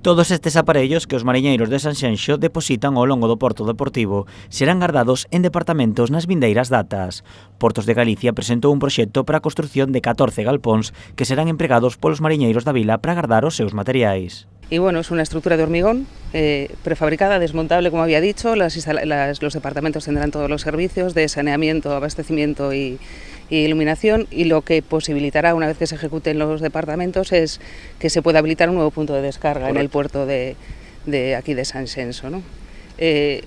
Todos estes aparellos que os mariñeiros de Sanxenxo depositan ao longo do Porto Deportivo serán gardados en departamentos nas vindeiras datas. Portos de Galicia presentou un proxecto para a construción de 14 galpóns que serán empregados polos mariñeiros da vila para guardar os seus materiais. Y bueno, es una estructura de hormigón prefabricada, desmontable, como había dicho. Los departamentos tendrán todos los servicios de saneamiento, abastecimiento y iluminación, y lo que posibilitará, una vez que se ejecuten los departamentos, es que se pueda habilitar un nuevo punto de descarga en el puerto de aquí de Sanxenxo, ¿no?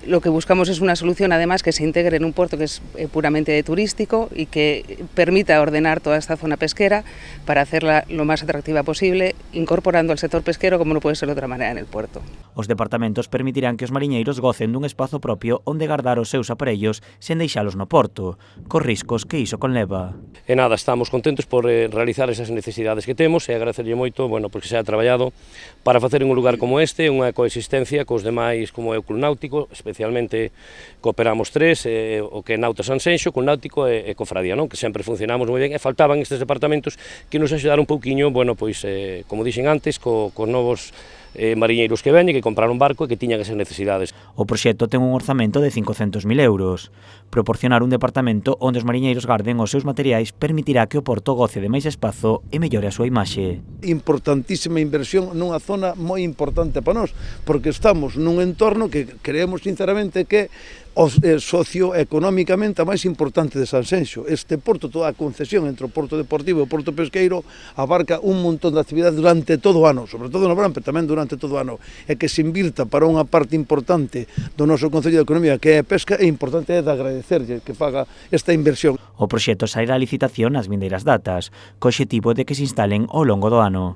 Lo que buscamos es una solución, además, que se integre en un puerto que es puramente turístico y que permita ordenar toda esta zona pesquera para hacerla lo más atractiva posible, incorporando al sector pesquero como no puede ser de otra manera en el puerto. Os departamentos permitirán que os mariñeiros gocen dun espazo propio onde guardar os seus aparellos sen deixalos no porto, cos riscos que iso conleva. E nada, estamos contentos por realizar esas necesidades que temos e agradecerlle moito, bueno, porque se ha traballado para facer en un lugar como este unha coexistencia cos demais, como é o Club Náutico, especialmente cooperamos tres, o que é Nauta Sanxenxo, con Náutico e Cofradía, non? Que sempre funcionamos moi ben, e faltaban estes departamentos que nos axudaron un pouquiño, bueno, pois, como dixen antes, cos novos mariñeiros que veñen, que compraron un barco e que tiñan esas necesidades. O proxecto ten un orzamento de 500.000 euros. Proporcionar un departamento onde os mariñeiros garden os seus materiais permitirá que o porto goce de máis espazo e mellore a súa imaxe. Importantísima inversión nunha zona moi importante para nós, porque estamos nun entorno que creemos sinceramente que socioeconómicamente a máis importante de Sanxenxo. Este porto, toda a concesión entre o porto deportivo e o porto pesqueiro, abarca un montón de actividades durante todo o ano, sobre todo no verán, pero tamén durante todo o ano, e que se invirta para unha parte importante do noso Concello de Economía, que é a pesca, é importante de agradecerlle que faga esta inversión. O proxecto sairá a licitación nas vindeiras datas, co obxectivo de que se instalen ao longo do ano.